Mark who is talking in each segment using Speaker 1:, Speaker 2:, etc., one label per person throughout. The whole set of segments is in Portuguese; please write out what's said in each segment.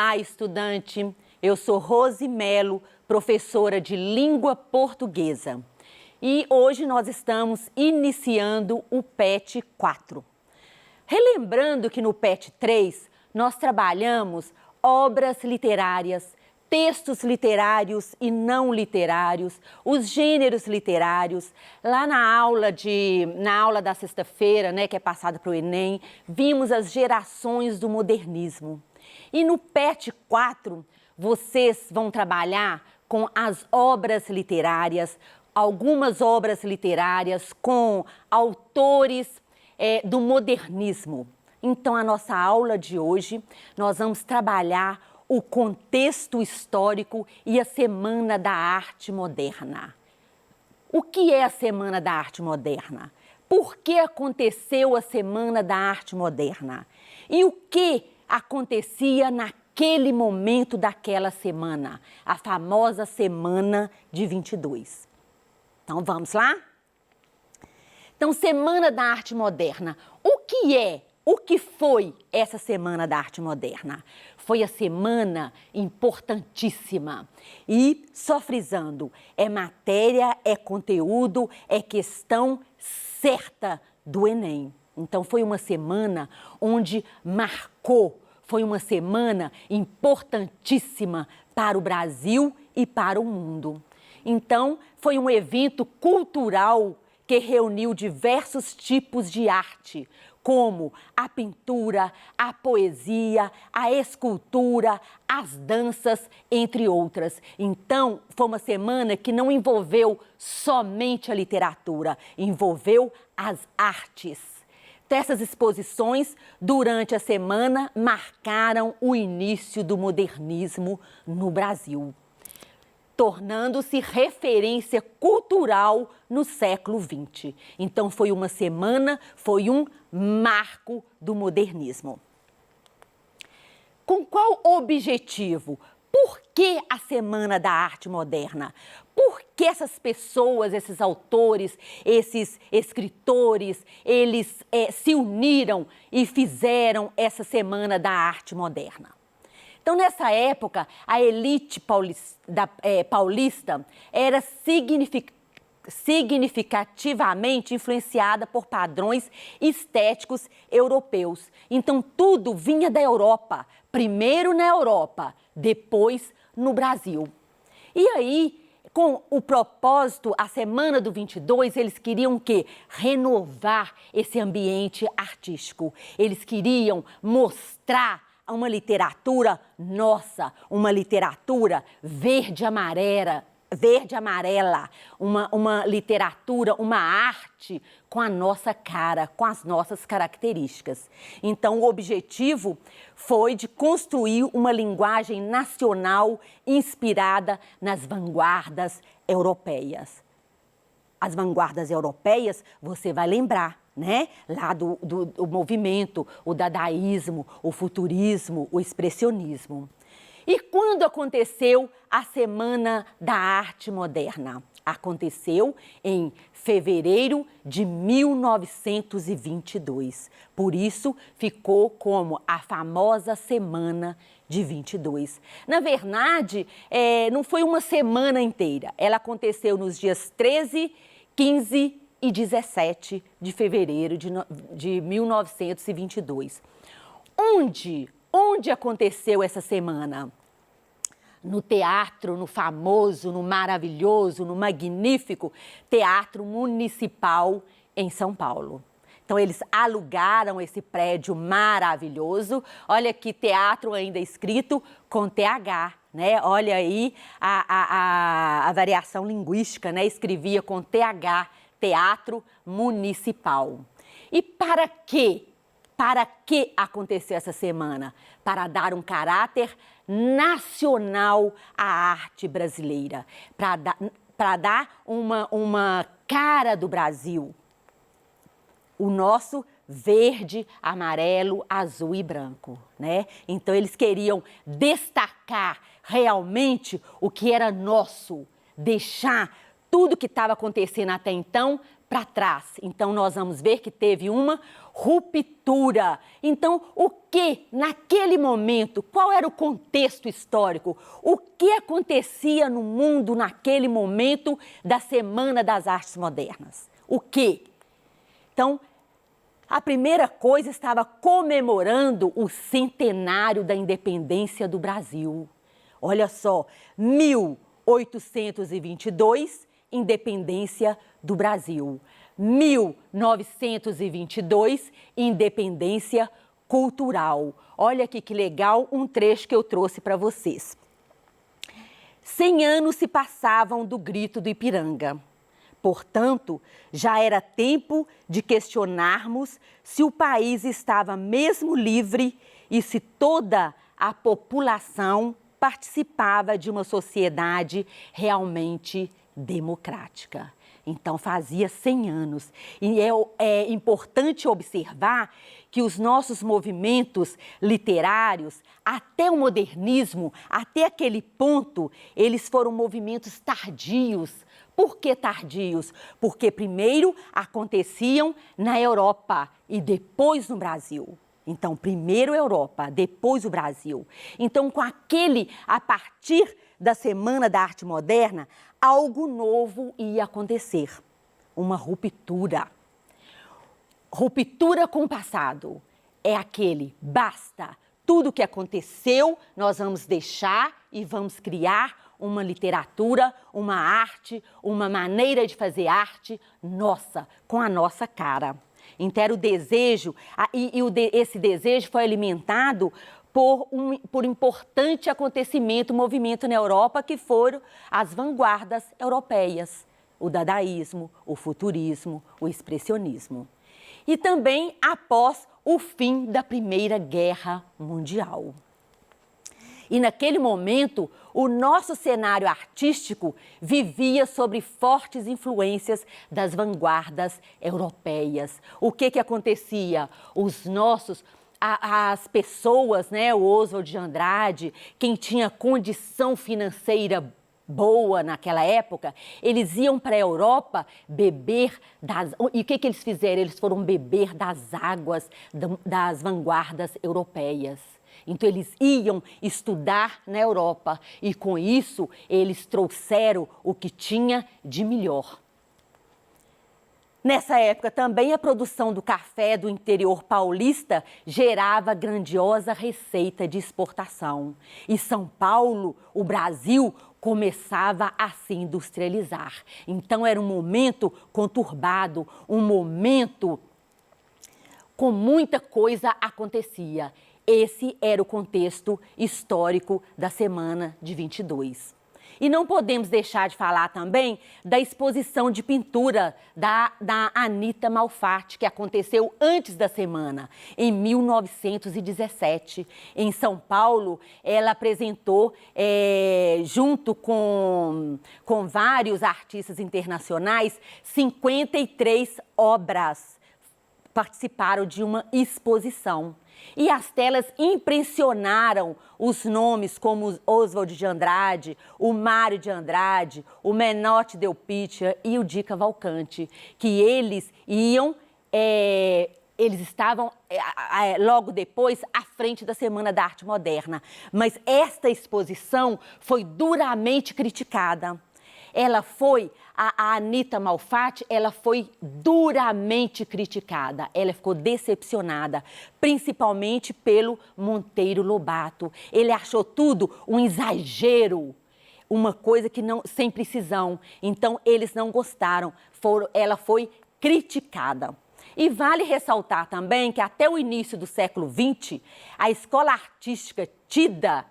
Speaker 1: Olá, estudante! Eu sou Rose Melo, professora de língua portuguesa. E hoje nós estamos iniciando o PET 4. Relembrando que no PET 3 nós trabalhamos obras literárias, textos literários e não literários, os gêneros literários. Lá na aula da sexta-feira, né, que é passada para o Enem, vimos as gerações do modernismo. E no PET 4, vocês vão trabalhar com as obras literárias, algumas obras literárias com autores do modernismo. Então, a nossa aula de hoje, nós vamos trabalhar o contexto histórico e a Semana da Arte Moderna. O que é a Semana da Arte Moderna? Por que aconteceu a Semana da Arte Moderna? E o que acontecia naquele momento daquela semana? A famosa Semana de 22. Então, vamos lá? Então, Semana da Arte Moderna. O que foi essa Semana da Arte Moderna? Foi a semana importantíssima. E, só frisando, é matéria, é conteúdo, é questão certa do Enem. Então, foi uma semana onde marcou, foi uma semana importantíssima para o Brasil e para o mundo. Então, foi um evento cultural que reuniu diversos tipos de arte, como a pintura, a poesia, a escultura, as danças, entre outras. Então, foi uma semana que não envolveu somente a literatura, envolveu as artes. Essas exposições, durante a semana, marcaram o início do modernismo no Brasil, tornando-se referência cultural no século XX. Então, foi uma semana, foi um marco do modernismo. Com qual objetivo? Por que a Semana da Arte Moderna? Por que essas pessoas, esses autores, esses escritores, eles se uniram e fizeram essa Semana da Arte Moderna? Então, nessa época, a elite paulista era significativamente influenciada por padrões estéticos europeus. Então, tudo vinha da Europa, primeiro na Europa, depois no Brasil. E aí, com o propósito, a Semana do 22, eles queriam o quê? Renovar esse ambiente artístico. Eles queriam mostrar uma literatura nossa, uma literatura verde-amarela, uma literatura, uma arte com a nossa cara, com as nossas características. Então, o objetivo foi de construir uma linguagem nacional inspirada nas vanguardas europeias. As vanguardas europeias, você vai lembrar, né? Lá do movimento, o dadaísmo, o futurismo, o expressionismo. E quando aconteceu a Semana da Arte Moderna? Aconteceu em fevereiro de 1922. Por isso, ficou como a famosa Semana de 22. Na verdade, não foi uma semana inteira. Ela aconteceu nos dias 13, 15 e 17 de fevereiro de 1922. Onde aconteceu essa semana? No teatro, no famoso, no maravilhoso, no magnífico Teatro Municipal em São Paulo. Então, eles alugaram esse prédio maravilhoso. Olha que teatro ainda escrito com TH, né? Olha aí a variação linguística, né? Escrevia com TH, Teatro Municipal. E para quê? Para que aconteceu essa semana? Para dar um caráter nacional à arte brasileira, para dar uma cara do Brasil. O nosso verde, amarelo, azul e branco, né? Então, eles queriam destacar realmente o que era nosso, deixar tudo que estava acontecendo até então para trás. Então, nós vamos ver que teve uma ruptura. Então, o que naquele momento, qual era o contexto histórico? O que acontecia no mundo naquele momento da Semana das Artes Modernas? O quê? Então, a primeira coisa estava comemorando o centenário da independência do Brasil. Olha só, 1822, independência do Brasil. 1922, independência cultural. Olha aqui que legal um trecho que eu trouxe para vocês. 100 anos se passavam do grito do Ipiranga. Portanto, já era tempo de questionarmos se o país estava mesmo livre e se toda a população participava de uma sociedade realmente democrática. Então, fazia 100 anos. E é importante observar que os nossos movimentos literários, até o modernismo, até aquele ponto, eles foram movimentos tardios. Por que tardios? Porque primeiro aconteciam na Europa e depois no Brasil. Então, primeiro a Europa, depois o Brasil. Então, a partir da Semana da Arte Moderna, algo novo ia acontecer. Uma ruptura. Ruptura com o passado. É aquele, basta. Tudo que aconteceu, nós vamos deixar e vamos criar uma literatura, uma arte, uma maneira de fazer arte nossa, com a nossa cara. Então, era o desejo, esse desejo foi alimentado por importante acontecimento, movimento na Europa, que foram as vanguardas europeias, o dadaísmo, o futurismo, o expressionismo. E também após o fim da Primeira Guerra Mundial. E naquele momento, o nosso cenário artístico vivia sob fortes influências das vanguardas europeias. O que acontecia? As pessoas, né, o Oswald de Andrade, quem tinha condição financeira boa naquela época, eles iam para a Europa beber E o que eles fizeram? Eles foram beber das águas das vanguardas europeias. Então, eles iam estudar na Europa e, com isso, eles trouxeram o que tinha de melhor. Nessa época, também a produção do café do interior paulista gerava grandiosa receita de exportação. E São Paulo, o Brasil, começava a se industrializar. Então, era um momento conturbado, um momento com muita coisa acontecia. Esse era o contexto histórico da Semana de 22. E não podemos deixar de falar também da exposição de pintura da Anita Malfatti, que aconteceu antes da semana, em 1917. Em São Paulo, ela apresentou, junto com vários artistas internacionais, 53 obras. Participaram de uma exposição. E as telas impressionaram os nomes como Oswald de Andrade, o Mário de Andrade, o Menotti Delpitia e o Di Cavalcanti, que eles estavam logo depois à frente da Semana da Arte Moderna. Mas esta exposição foi duramente criticada. A Anita Malfatti, ela foi duramente criticada, ela ficou decepcionada, principalmente pelo Monteiro Lobato. Ele achou tudo um exagero, uma coisa que sem precisão. Então, eles não gostaram, ela foi criticada. E vale ressaltar também que até o início do século XX, a escola artística tida,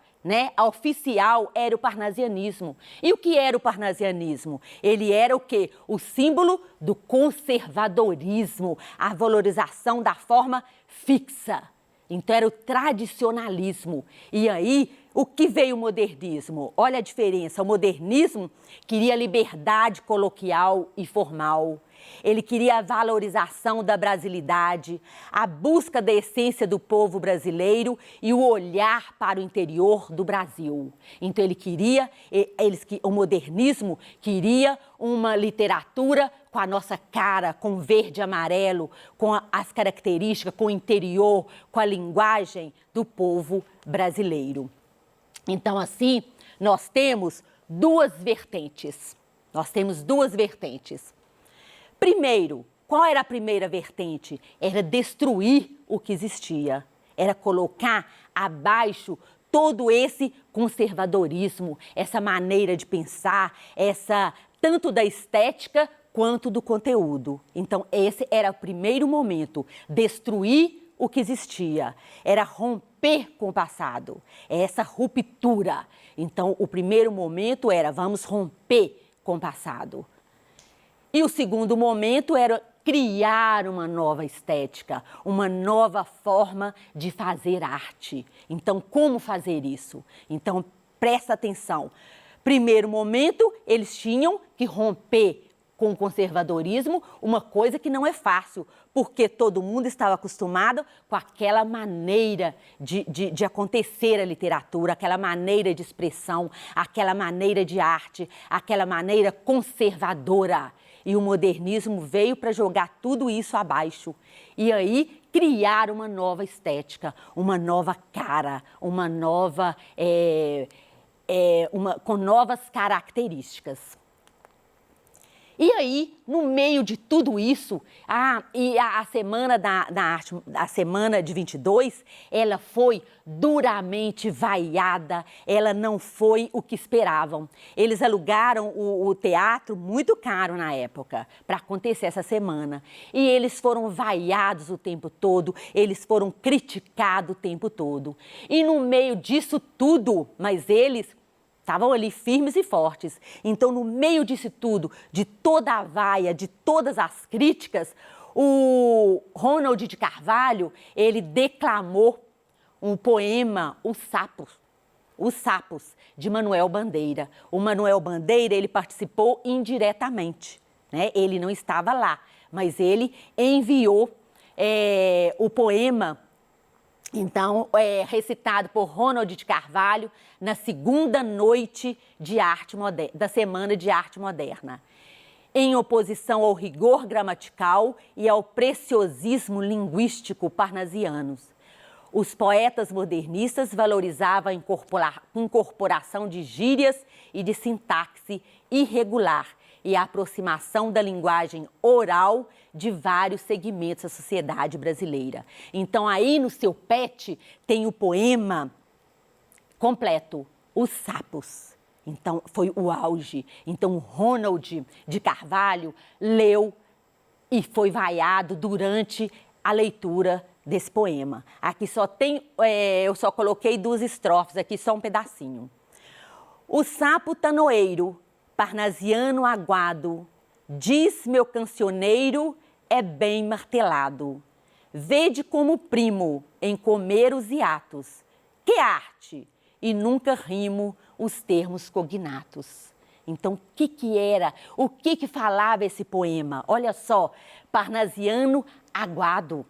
Speaker 1: a oficial, era o parnasianismo. E o que era o parnasianismo? Ele era o quê? O símbolo do conservadorismo, a valorização da forma fixa. Então, era o tradicionalismo. E aí, O que veio o modernismo? Olha a diferença. O modernismo queria liberdade coloquial e formal. Ele queria a valorização da brasilidade, a busca da essência do povo brasileiro e o olhar para o interior do Brasil. Então o modernismo queria uma literatura com a nossa cara, com verde e amarelo, com as características, com o interior, com a linguagem do povo brasileiro. Então, assim, nós temos duas vertentes. Primeiro, qual era a primeira vertente? Era destruir o que existia. Era colocar abaixo todo esse conservadorismo, essa maneira de pensar, tanto da estética quanto do conteúdo. Então, esse era o primeiro momento, destruir o que existia, era romper com o passado, essa ruptura. Então, o primeiro momento era vamos romper com o passado. E o segundo momento era criar uma nova estética, uma nova forma de fazer arte. Então, como fazer isso? Então, presta atenção. Primeiro momento, eles tinham que romper com o conservadorismo, uma coisa que não é fácil, porque todo mundo estava acostumado com aquela maneira de acontecer a literatura, aquela maneira de expressão, aquela maneira de arte, aquela maneira conservadora. E o modernismo veio para jogar tudo isso abaixo. E aí criar uma nova estética, uma nova cara, uma nova, com novas características. E aí, no meio de tudo isso, a Semana da Arte, a Semana de 22, ela foi duramente vaiada, ela não foi o que esperavam. Eles alugaram o teatro muito caro na época para acontecer essa semana. E eles foram vaiados o tempo todo, eles foram criticados o tempo todo. E no meio disso tudo, mas eles estavam ali firmes e fortes. Então, no meio disso tudo, de toda a vaia, de todas as críticas, o Ronald de Carvalho, ele declamou um poema, Os Sapos, de Manuel Bandeira. O Manuel Bandeira, ele participou indiretamente, né? Ele não estava lá, mas ele enviou o poema. Então, recitado por Ronald de Carvalho na segunda noite da Semana de Arte Moderna, em oposição ao rigor gramatical e ao preciosismo linguístico parnasianos. Os poetas modernistas valorizavam a incorporação de gírias e de sintaxe irregular e a aproximação da linguagem oral de vários segmentos da sociedade brasileira. Então, aí no seu PET tem o poema completo, Os Sapos. Então, foi o auge. Então, o Ronald de Carvalho leu e foi vaiado durante a leitura desse poema. Aqui só tem, eu só coloquei 2 estrofes, aqui só um pedacinho. O sapo tanoeiro, parnasiano aguado, diz meu cancioneiro, é bem martelado. Vede como primo em comer os hiatos. Que arte! E nunca rimo os termos cognatos. Então, o que era? O que falava esse poema? Olha só, parnasiano aguado.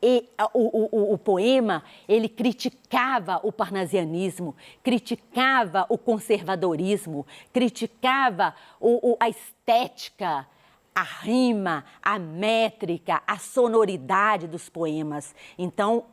Speaker 1: E o poema, ele criticava o parnasianismo, criticava o conservadorismo, criticava a estética, a rima, a métrica, a sonoridade dos poemas. Então,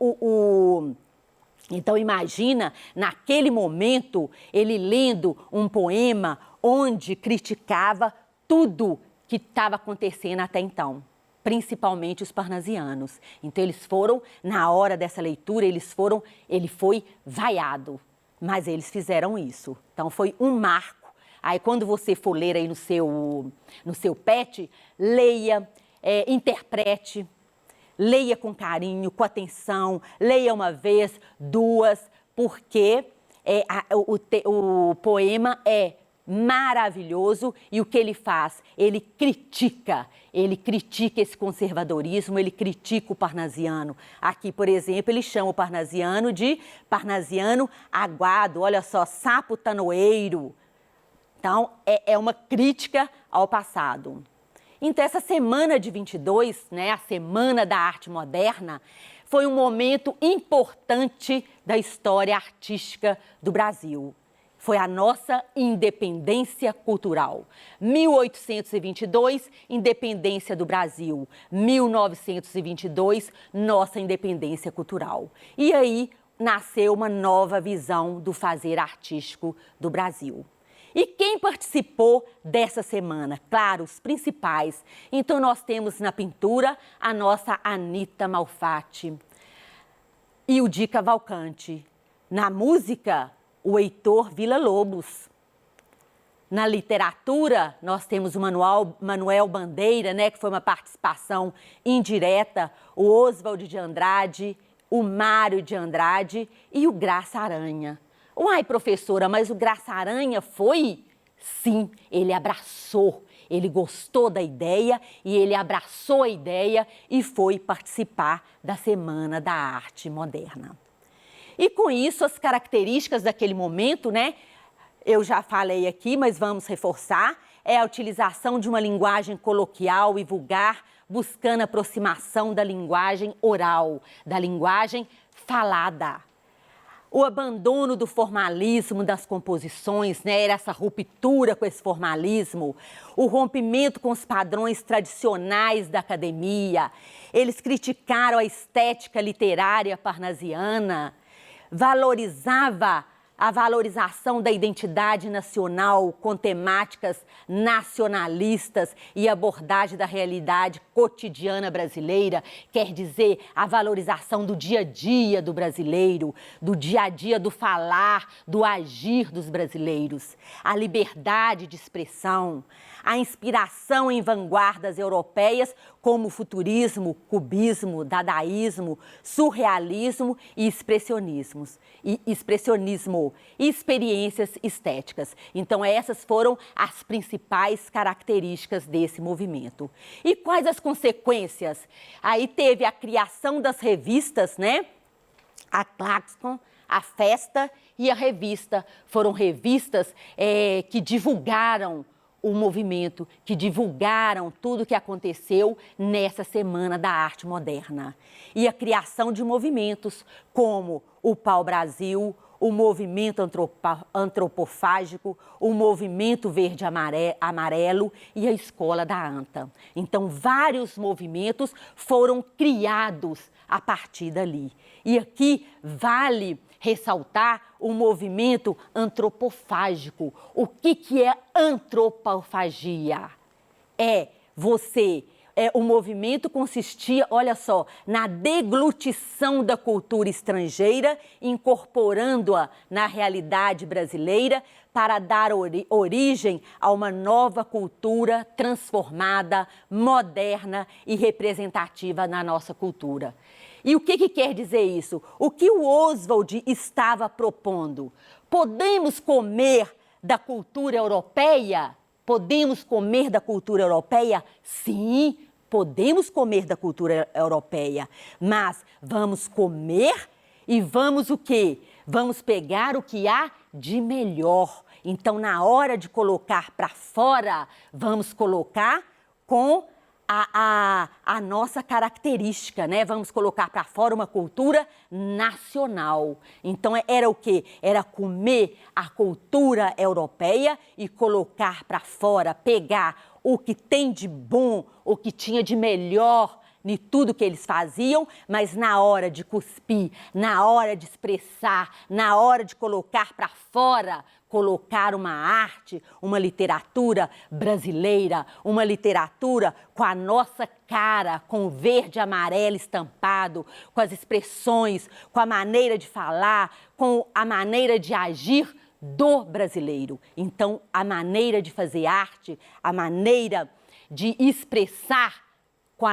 Speaker 1: então imagina, naquele momento, ele lendo um poema onde criticava tudo que estava acontecendo até então, principalmente os parnasianos. Então, eles foram, na hora dessa leitura, ele foi vaiado, mas eles fizeram isso. Então, foi um marco. Aí, quando você for ler aí no seu PET, leia, interprete, leia com carinho, com atenção, leia uma vez, 2, porque o poema é maravilhoso. E o que ele faz? Ele critica esse conservadorismo, ele critica o parnasiano. Aqui, por exemplo, ele chama o parnasiano de parnasiano aguado, olha só, sapo tanoeiro. Então, é uma crítica ao passado. Então, essa semana de 22, né, a Semana da Arte Moderna, foi um momento importante da história artística do Brasil. Foi a nossa independência cultural. 1822, independência do Brasil. 1922, nossa independência cultural. E aí nasceu uma nova visão do fazer artístico do Brasil. E quem participou dessa semana? Claro, os principais. Então, nós temos na pintura a nossa Anita Malfatti e o Di Cavalcanti. Na música, o Heitor Villa-Lobos. Na literatura, nós temos o Manuel Bandeira, né, que foi uma participação indireta, o Oswald de Andrade, o Mário de Andrade e o Graça Aranha. Uai, professora, mas o Graça Aranha foi? Sim, ele abraçou, ele gostou da ideia e ele abraçou a ideia e foi participar da Semana da Arte Moderna. E com isso, as características daquele momento, né? Eu já falei aqui, mas vamos reforçar, é a utilização de uma linguagem coloquial e vulgar, buscando a aproximação da linguagem oral, da linguagem falada. O abandono do formalismo das composições, né? Era essa ruptura com esse formalismo, o rompimento com os padrões tradicionais da academia. Eles criticaram a estética literária parnasiana, valorizava a valorização da identidade nacional com temáticas nacionalistas e abordagem da realidade cotidiana brasileira, quer dizer, a valorização do dia a dia do brasileiro, do dia a dia do falar, do agir dos brasileiros, a liberdade de expressão, a inspiração em vanguardas europeias como o futurismo, cubismo, dadaísmo, surrealismo e expressionismo e experiências estéticas. Então, essas foram as principais características desse movimento. E quais as consequências? Aí teve a criação das revistas, né? A Claxon, a Festa e a Revista. Foram revistas que divulgaram o movimento, que divulgaram tudo o que aconteceu nessa Semana da Arte Moderna. E a criação de movimentos como o Pau-Brasil, o movimento antropofágico, o movimento verde-amarelo e a escola da ANTA. Então, vários movimentos foram criados a partir dali. E aqui vale ressaltar o movimento antropofágico. O que é antropofagia? O movimento consistia, olha só, na deglutição da cultura estrangeira, incorporando-a na realidade brasileira para dar origem a uma nova cultura transformada, moderna e representativa na nossa cultura. E o que quer dizer isso? O que o Oswald estava propondo? Podemos comer da cultura europeia? Podemos comer da cultura europeia? Sim, podemos comer da cultura europeia, mas vamos comer e vamos o quê? Vamos pegar o que há de melhor. Então, na hora de colocar para fora, vamos colocar com a nossa característica, né? Vamos colocar para fora uma cultura nacional. Então, era o quê? Era comer a cultura europeia e colocar para fora, pegar o que tem de bom, o que tinha de melhor em tudo que eles faziam, mas na hora de cuspir, na hora de expressar, na hora de colocar para fora, colocar uma arte, uma literatura brasileira, uma literatura com a nossa cara, com o verde e amarelo estampado, com as expressões, com a maneira de falar, com a maneira de agir do brasileiro. Então, a maneira de fazer arte, a maneira de expressar com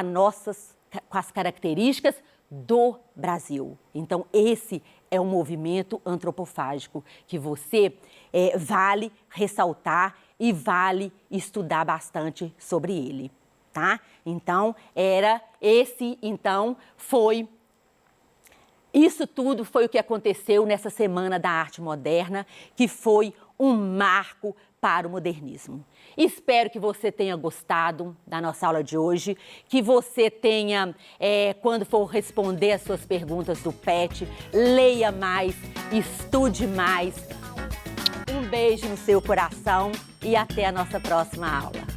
Speaker 1: as características do Brasil. Então, esse é um movimento antropofágico que você vale ressaltar e vale estudar bastante sobre ele, tá? Então, isso tudo foi o que aconteceu nessa Semana da Arte Moderna, que foi um marco para o modernismo. Espero que você tenha gostado da nossa aula de hoje, que você tenha, quando for responder as suas perguntas do PET, leia mais, estude mais. Um beijo no seu coração e até a nossa próxima aula.